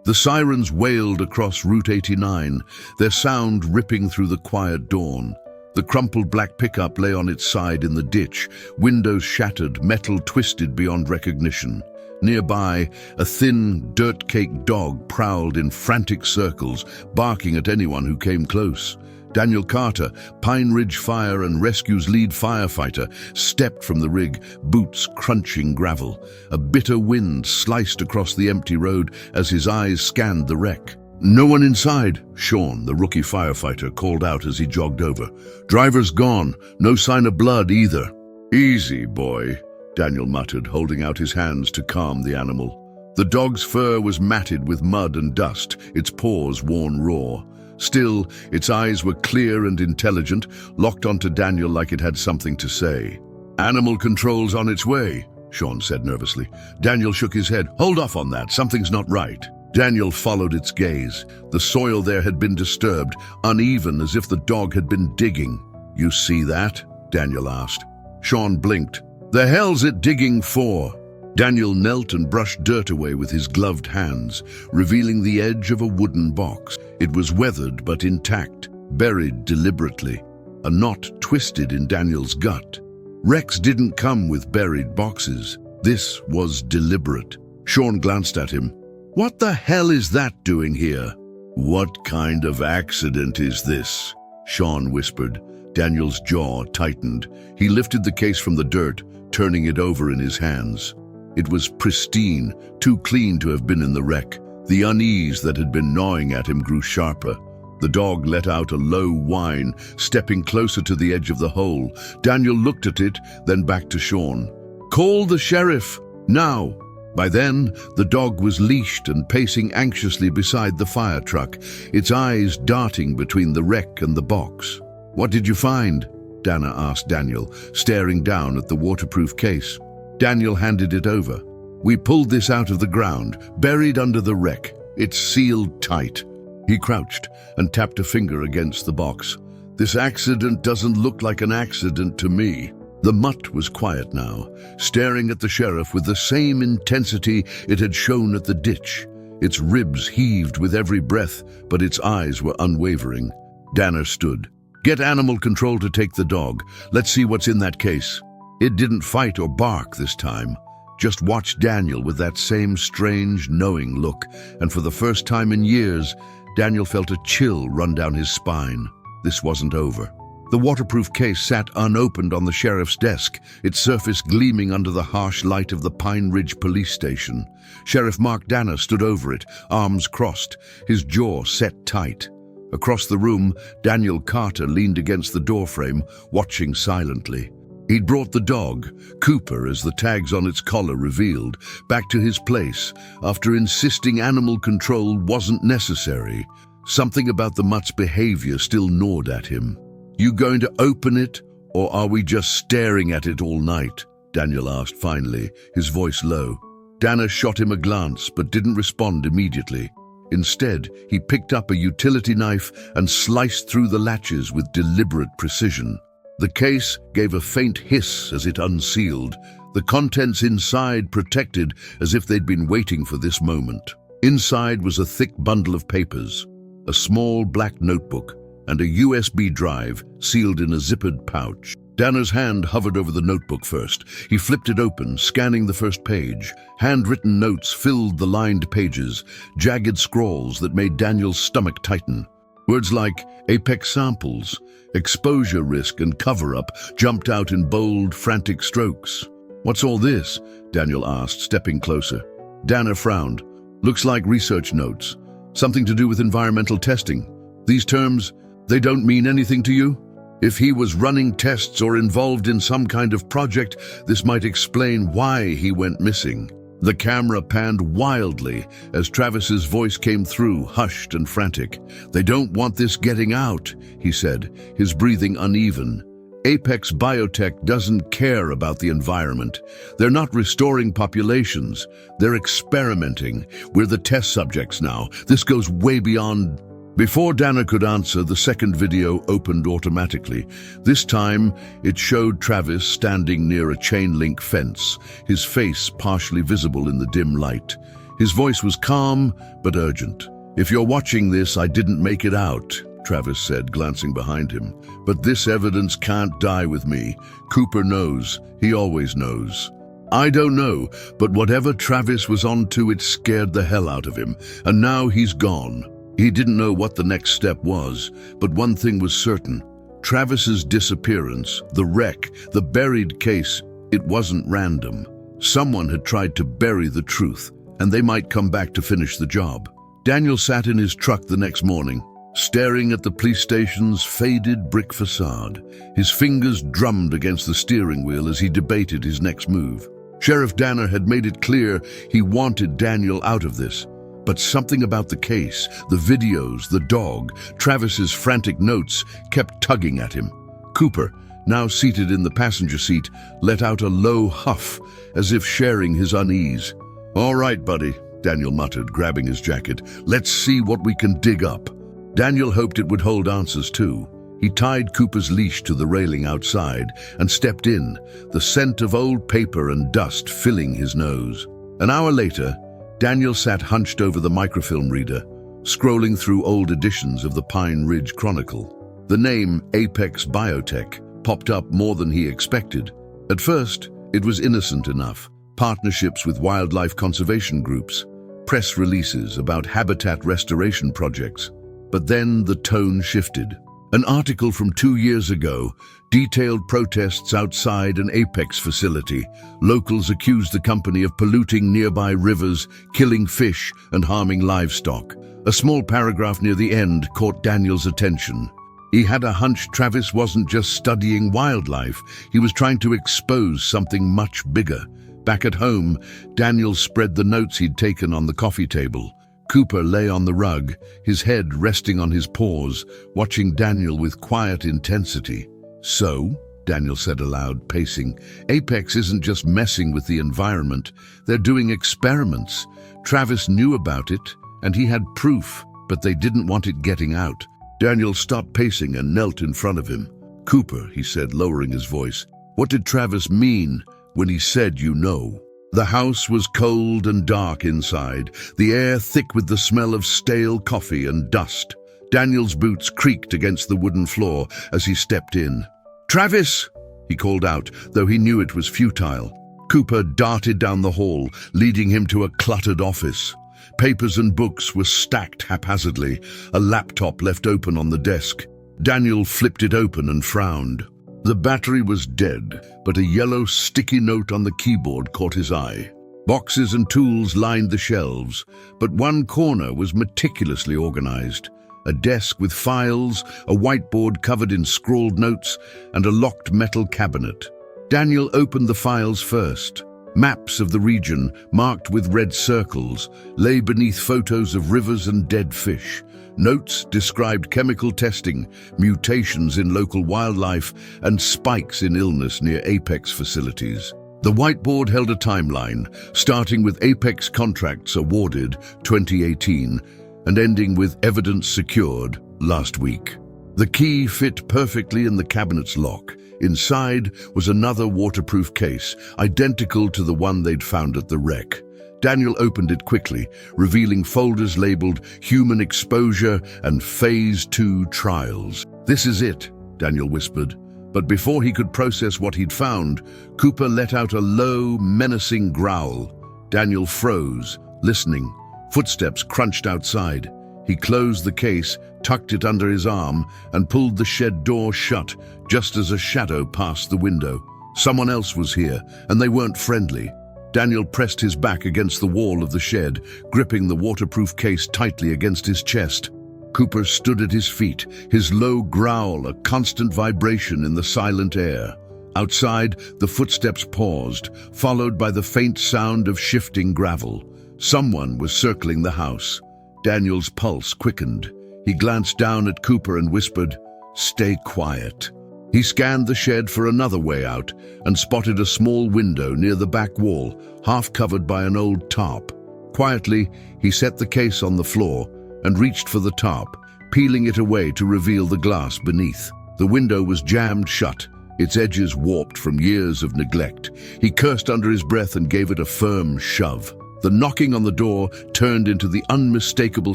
The sirens wailed across Route 89, their sound ripping through the quiet dawn. The crumpled black pickup lay on its side in the ditch, windows shattered, metal twisted beyond recognition. Nearby, a thin, dirt-caked dog prowled in frantic circles, barking at anyone who came close. Daniel Carter, Pine Ridge Fire and Rescue's lead firefighter, stepped from the rig, boots crunching gravel. A bitter wind sliced across the empty road as his eyes scanned the wreck. "No one inside," Sean, the rookie firefighter, called out as he jogged over. "Driver's gone, no sign of blood either." "Easy, boy," Daniel muttered, holding out his hands to calm the animal. The dog's fur was matted with mud and dust, its paws worn raw. Still, its eyes were clear and intelligent, locked onto Daniel like it had something to say. "Animal control's on its way," Sean said nervously. Daniel shook his head. "Hold off on that, something's not right." Daniel followed its gaze. The soil there had been disturbed, uneven as if the dog had been digging. "You see that?" Daniel asked. Sean blinked. "The hell's it digging for?" Daniel knelt and brushed dirt away with his gloved hands, revealing the edge of a wooden box. It was weathered but intact, buried deliberately. A knot twisted in Daniel's gut. Rex didn't come with buried boxes. This was deliberate. Sean glanced at him. "What the hell is that doing here?" "What kind of accident is this?" Sean whispered. Daniel's jaw tightened. He lifted the case from the dirt, turning it over in his hands. It was pristine, too clean to have been in the wreck. The unease that had been gnawing at him grew sharper. The dog let out a low whine, stepping closer to the edge of the hole. Daniel looked at it, then back to Sean. "Call the sheriff, now!" By then, the dog was leashed and pacing anxiously beside the fire truck, its eyes darting between the wreck and the box. "What did you find?" Dana asked Daniel, staring down at the waterproof case. Daniel handed it over. "We pulled this out of the ground, buried under the wreck. It's sealed tight." He crouched and tapped a finger against the box. "This accident doesn't look like an accident to me." The mutt was quiet now, staring at the sheriff with the same intensity it had shown at the ditch. Its ribs heaved with every breath, but its eyes were unwavering. Danner stood. "Get animal control to take the dog. Let's see what's in that case." It didn't fight or bark this time. Just watched Daniel with that same strange, knowing look, and for the first time in years, Daniel felt a chill run down his spine. This wasn't over. The waterproof case sat unopened on the sheriff's desk, its surface gleaming under the harsh light of the Pine Ridge police station. Sheriff Mark Danner stood over it, arms crossed, his jaw set tight. Across the room, Daniel Carter leaned against the doorframe, watching silently. He'd brought the dog, Cooper as the tags on its collar revealed, back to his place after insisting animal control wasn't necessary. Something about the mutt's behavior still gnawed at him. "You going to open it, or are we just staring at it all night?" Daniel asked finally, his voice low. Danner shot him a glance but didn't respond immediately. Instead, he picked up a utility knife and sliced through the latches with deliberate precision. The case gave a faint hiss as it unsealed, the contents inside protected as if they'd been waiting for this moment. Inside was a thick bundle of papers, a small black notebook, and a USB drive sealed in a zippered pouch. Danner's hand hovered over the notebook first. He flipped it open, scanning the first page. Handwritten notes filled the lined pages, jagged scrawls that made Daniel's stomach tighten. Words like Apex samples, exposure risk, and cover-up jumped out in bold, frantic strokes. "What's all this?" Daniel asked, stepping closer. Danner frowned. "Looks like research notes. Something to do with environmental testing. These terms, they don't mean anything to you?" If he was running tests or involved in some kind of project, this might explain why he went missing. The camera panned wildly as Travis's voice came through, hushed and frantic. "They don't want this getting out," he said, his breathing uneven. "Apex Biotech doesn't care about the environment. They're not restoring populations. They're experimenting. We're the test subjects now. This goes way beyond..." Before Danner could answer, the second video opened automatically. This time, it showed Travis standing near a chain-link fence, his face partially visible in the dim light. His voice was calm but urgent. "If you're watching this, I didn't make it out," Travis said, glancing behind him. "But this evidence can't die with me. Cooper knows. He always knows." "I don't know, but whatever Travis was onto, it scared the hell out of him, and now he's gone." He didn't know what the next step was, but one thing was certain. Travis's disappearance, the wreck, the buried case, it wasn't random. Someone had tried to bury the truth, and they might come back to finish the job. Daniel sat in his truck the next morning, staring at the police station's faded brick facade. His fingers drummed against the steering wheel as he debated his next move. Sheriff Danner had made it clear he wanted Daniel out of this. But something about the case, the videos, the dog, Travis's frantic notes kept tugging at him. Cooper, now seated in the passenger seat, let out a low huff, as if sharing his unease. "All right, buddy," Daniel muttered, grabbing his jacket. "Let's see what we can dig up." Daniel hoped it would hold answers too. He tied Cooper's leash to the railing outside and stepped in, the scent of old paper and dust filling his nose. An hour later, Daniel sat hunched over the microfilm reader, scrolling through old editions of the Pine Ridge Chronicle. The name Apex Biotech popped up more than he expected. At first, it was innocent enough. Partnerships with wildlife conservation groups, press releases about habitat restoration projects. But then the tone shifted. An article from 2 years ago detailed protests outside an Apex facility. Locals accused the company of polluting nearby rivers, killing fish, and harming livestock. A small paragraph near the end caught Daniel's attention. He had a hunch Travis wasn't just studying wildlife, he was trying to expose something much bigger. Back at home, Daniel spread the notes he'd taken on the coffee table. Cooper lay on the rug, his head resting on his paws, watching Daniel with quiet intensity. "So," Daniel said aloud, pacing, "Apex isn't just messing with the environment, they're doing experiments. Travis knew about it, and he had proof, but they didn't want it getting out." Daniel stopped pacing and knelt in front of him. "Cooper," he said, lowering his voice, "what did Travis mean when he said you know?" The house was cold and dark inside, the air thick with the smell of stale coffee and dust. Daniel's boots creaked against the wooden floor as he stepped in. "Travis!" he called out, though he knew it was futile. Cooper darted down the hall, leading him to a cluttered office. Papers and books were stacked haphazardly, a laptop left open on the desk. Daniel flipped it open and frowned. The battery was dead, but a yellow sticky note on the keyboard caught his eye. Boxes and tools lined the shelves, but one corner was meticulously organized. A desk with files, a whiteboard covered in scrawled notes, and a locked metal cabinet. Daniel opened the files first. Maps of the region, marked with red circles, lay beneath photos of rivers and dead fish. Notes described chemical testing, mutations in local wildlife, and spikes in illness near Apex facilities. The whiteboard held a timeline, starting with Apex contracts awarded 2018 and ending with evidence secured last week. The key fit perfectly in the cabinet's lock. Inside was another waterproof case, identical to the one they'd found at the wreck. Daniel opened it quickly, revealing folders labeled Human Exposure and Phase 2 Trials. "This is it," Daniel whispered. But before he could process what he'd found, Cooper let out a low, menacing growl. Daniel froze, listening. Footsteps crunched outside. He closed the case, tucked it under his arm, and pulled the shed door shut just as a shadow passed the window. Someone else was here, and they weren't friendly. Daniel pressed his back against the wall of the shed, gripping the waterproof case tightly against his chest. Cooper stood at his feet, his low growl a constant vibration in the silent air. Outside, the footsteps paused, followed by the faint sound of shifting gravel. Someone was circling the house. Daniel's pulse quickened. He glanced down at Cooper and whispered, "Stay quiet." He scanned the shed for another way out and spotted a small window near the back wall, half covered by an old tarp. Quietly, he set the case on the floor and reached for the tarp, peeling it away to reveal the glass beneath. The window was jammed shut, its edges warped from years of neglect. He cursed under his breath and gave it a firm shove. The knocking on the door turned into the unmistakable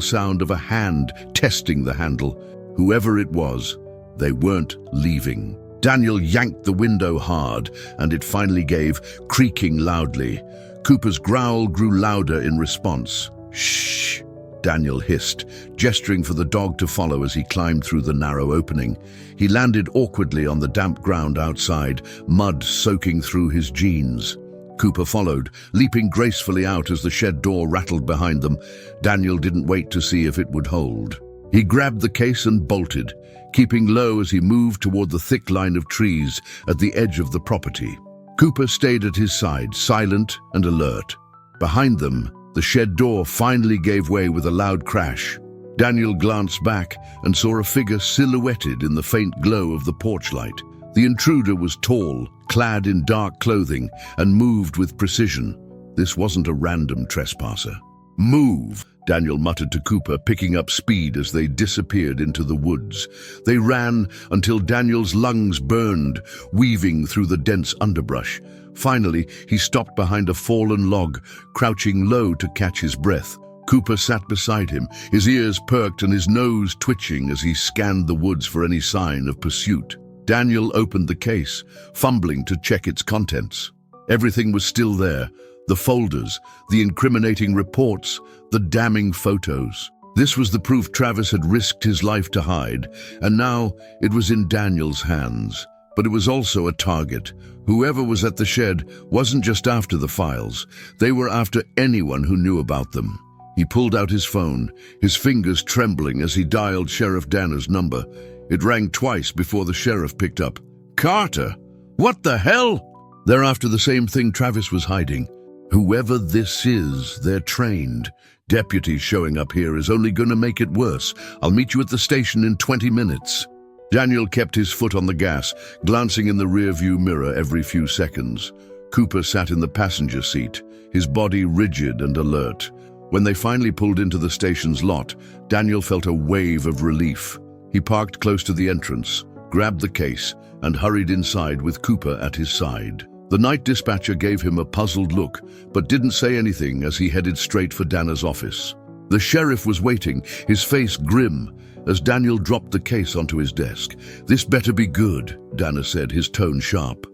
sound of a hand testing the handle. Whoever it was, they weren't leaving. Daniel yanked the window hard, and it finally gave, creaking loudly. Cooper's growl grew louder in response. "Shh," Daniel hissed, gesturing for the dog to follow as he climbed through the narrow opening. He landed awkwardly on the damp ground outside, mud soaking through his jeans. Cooper followed, leaping gracefully out as the shed door rattled behind them. Daniel didn't wait to see if it would hold. He grabbed the case and bolted, keeping low as he moved toward the thick line of trees at the edge of the property. Cooper stayed at his side, silent and alert. Behind them, the shed door finally gave way with a loud crash. Daniel glanced back and saw a figure silhouetted in the faint glow of the porch light. The intruder was tall, clad in dark clothing, and moved with precision. This wasn't a random trespasser. "Move," Daniel muttered to Cooper, picking up speed as they disappeared into the woods. They ran until Daniel's lungs burned, weaving through the dense underbrush. Finally, he stopped behind a fallen log, crouching low to catch his breath. Cooper sat beside him, his ears perked and his nose twitching as he scanned the woods for any sign of pursuit. Daniel opened the case, fumbling to check its contents. Everything was still there. The folders, the incriminating reports, the damning photos. This was the proof Travis had risked his life to hide, and now it was in Daniel's hands. But it was also a target. Whoever was at the shed wasn't just after the files. They were after anyone who knew about them. He pulled out his phone, his fingers trembling as he dialed Sheriff Danner's number. It rang twice before the sheriff picked up. "Carter? What the hell?" "They're after the same thing Travis was hiding. Whoever this is, they're trained. Deputies showing up here is only going to make it worse. I'll meet you at the station in 20 minutes. Daniel kept his foot on the gas, glancing in the rearview mirror every few seconds. Cooper sat in the passenger seat, his body rigid and alert. When they finally pulled into the station's lot, Daniel felt a wave of relief. He parked close to the entrance, grabbed the case, and hurried inside with Cooper at his side. The night dispatcher gave him a puzzled look, but didn't say anything as he headed straight for Danner's office. The sheriff was waiting, his face grim, as Daniel dropped the case onto his desk. "This better be good," Danner said, his tone sharp.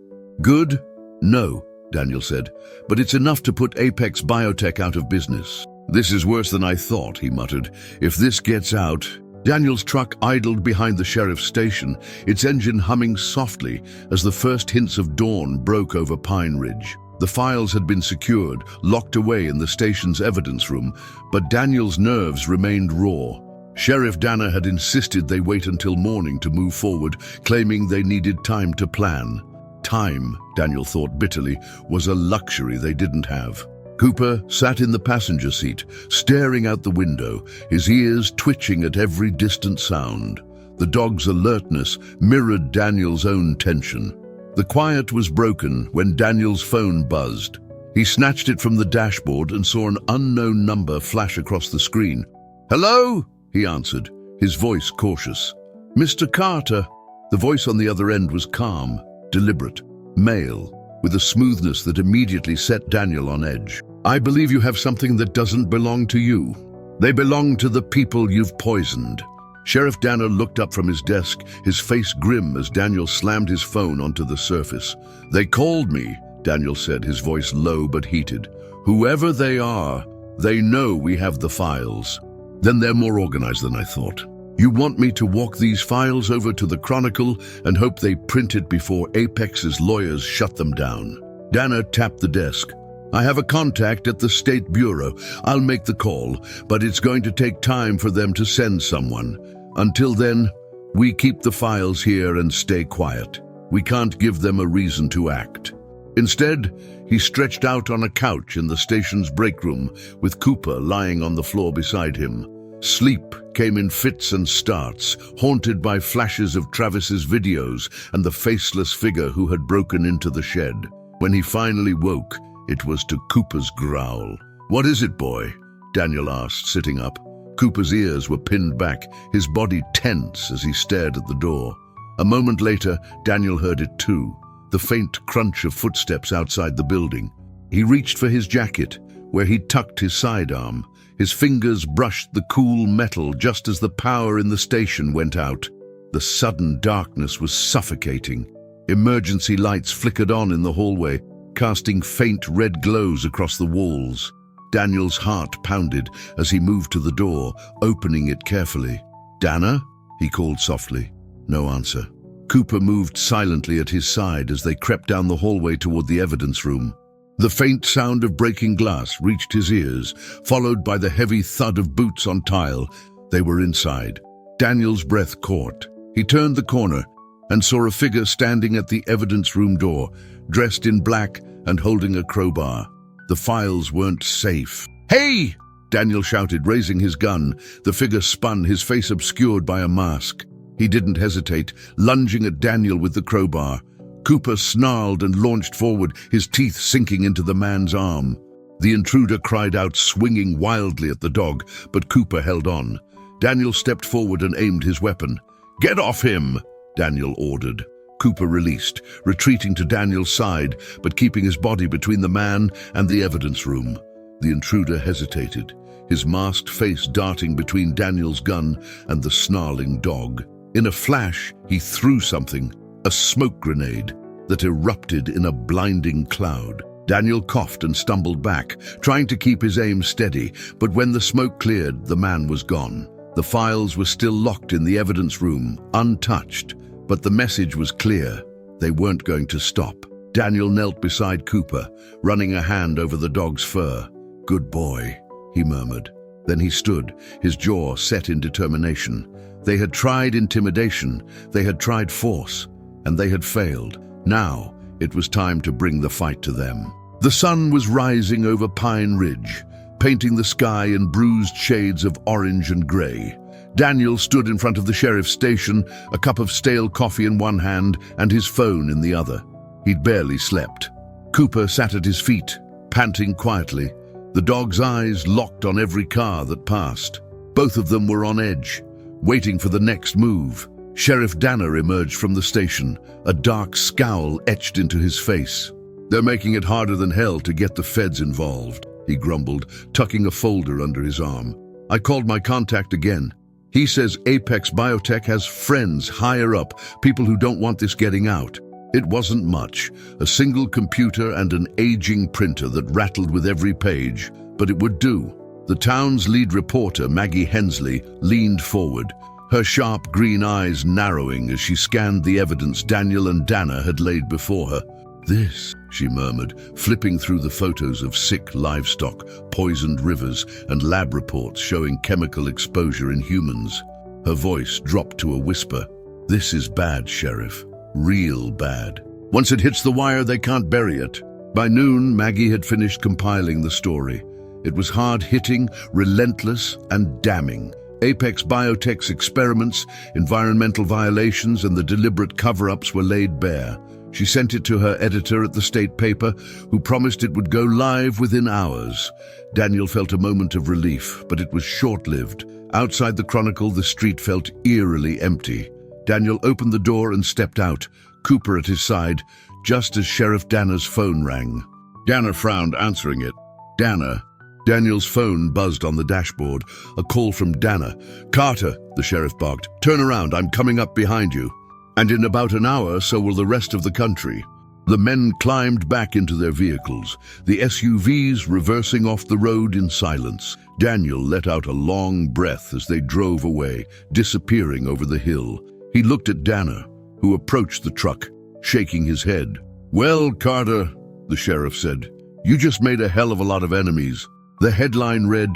"Good? No," Daniel said, "but it's enough to put Apex Biotech out of business." "This is worse than I thought," he muttered. "If this gets out..." Daniel's truck idled behind the sheriff's station, its engine humming softly as the first hints of dawn broke over Pine Ridge. The files had been secured, locked away in the station's evidence room, but Daniel's nerves remained raw. Sheriff Danner had insisted they wait until morning to move forward, claiming they needed time to plan. Time, Daniel thought bitterly, was a luxury they didn't have. Cooper sat in the passenger seat, staring out the window, his ears twitching at every distant sound. The dog's alertness mirrored Daniel's own tension. The quiet was broken when Daniel's phone buzzed. He snatched it from the dashboard and saw an unknown number flash across the screen. "Hello?" he answered, his voice cautious. "Mr. Carter." The voice on the other end was calm, deliberate, male, with a smoothness that immediately set Daniel on edge. "I believe you have something that doesn't belong to you. They belong to the people you've poisoned." Sheriff Danner looked up from his desk, his face grim as Daniel slammed his phone onto the surface. "They called me," Daniel said, his voice low but heated. "Whoever they are, they know we have the files." "Then they're more organized than I thought. You want me to walk these files over to the Chronicle and hope they print it before Apex's lawyers shut them down." Danner tapped the desk. "I have a contact at the State Bureau. I'll make the call, but it's going to take time for them to send someone. Until then, we keep the files here and stay quiet. We can't give them a reason to act." Instead, he stretched out on a couch in the station's break room, with Cooper lying on the floor beside him. Sleep came in fits and starts, haunted by flashes of Travis's videos and the faceless figure who had broken into the shed. When he finally woke, it was to Cooper's growl. "What is it, boy?" Daniel asked, sitting up. Cooper's ears were pinned back, his body tense as he stared at the door. A moment later, Daniel heard it too, the faint crunch of footsteps outside the building. He reached for his jacket, where he tucked his sidearm. His fingers brushed the cool metal just as the power in the station went out. The sudden darkness was suffocating. Emergency lights flickered on in the hallway, casting faint red glows across the walls. Daniel's heart pounded as he moved to the door, opening it carefully. "Dana?" he called softly. No answer. Cooper moved silently at his side as they crept down the hallway toward the evidence room. The faint sound of breaking glass reached his ears, followed by the heavy thud of boots on tile. They were inside. Daniel's breath caught. He turned the corner and saw a figure standing at the evidence room door, dressed in black and holding a crowbar. The files weren't safe. "Hey!" Daniel shouted, raising his gun. The figure spun, his face obscured by a mask. He didn't hesitate, lunging at Daniel with the crowbar. Cooper snarled and launched forward, his teeth sinking into the man's arm. The intruder cried out, swinging wildly at the dog, but Cooper held on. Daniel stepped forward and aimed his weapon. "Get off him!" Daniel ordered. Cooper released, retreating to Daniel's side, but keeping his body between the man and the evidence room. The intruder hesitated, his masked face darting between Daniel's gun and the snarling dog. In a flash, he threw something, a smoke grenade, that erupted in a blinding cloud. Daniel coughed and stumbled back, trying to keep his aim steady, but when the smoke cleared, the man was gone. The files were still locked in the evidence room, untouched, but the message was clear. They weren't going to stop. Daniel knelt beside Cooper, running a hand over the dog's fur. "Good boy," he murmured. Then he stood, his jaw set in determination. They had tried intimidation, they had tried force, and they had failed. Now, it was time to bring the fight to them. The sun was rising over Pine Ridge, painting the sky in bruised shades of orange and gray. Daniel stood in front of the sheriff's station, a cup of stale coffee in one hand and his phone in the other. He'd barely slept. Cooper sat at his feet, panting quietly, the dog's eyes locked on every car that passed. Both of them were on edge, waiting for the next move. Sheriff Dana emerged from the station, a dark scowl etched into his face. "They're making it harder than hell to get the feds involved," he grumbled, tucking a folder under his arm. "I called my contact again. He says Apex Biotech has friends higher up, people who don't want this getting out." It wasn't much, a single computer and an aging printer that rattled with every page, but it would do. The town's lead reporter, Maggie Hensley, leaned forward, her sharp green eyes narrowing as she scanned the evidence Daniel and Dana had laid before her. "This," she murmured, flipping through the photos of sick livestock, poisoned rivers, and lab reports showing chemical exposure in humans. Her voice dropped to a whisper. "This is bad, Sheriff. Real bad. Once it hits the wire, they can't bury it." By noon, Maggie had finished compiling the story. It was hard-hitting, relentless, and damning. Apex Biotech's experiments, environmental violations, and the deliberate cover-ups were laid bare. She sent it to her editor at the state paper, who promised it would go live within hours. Daniel felt a moment of relief, but it was short-lived. Outside the Chronicle, the street felt eerily empty. Daniel opened the door and stepped out, Cooper at his side, just as Sheriff Dana's phone rang. Dana frowned, answering it. "Dana." Daniel's phone buzzed on the dashboard. A call from Dana. "Carter," the sheriff barked. "Turn around, I'm coming up behind you." And in about an hour, so will the rest of the country. The men climbed back into their vehicles, the SUVs reversing off the road in silence. Daniel let out a long breath as they drove away, disappearing over the hill. He looked at Dana, who approached the truck, shaking his head. "Well, Carter," the sheriff said, "you just made a hell of a lot of enemies." The headline read,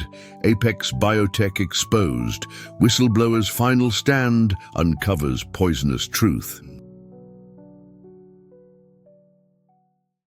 "Apex Biotech Exposed. Whistleblower's Final Stand Uncovers Poisonous Truth."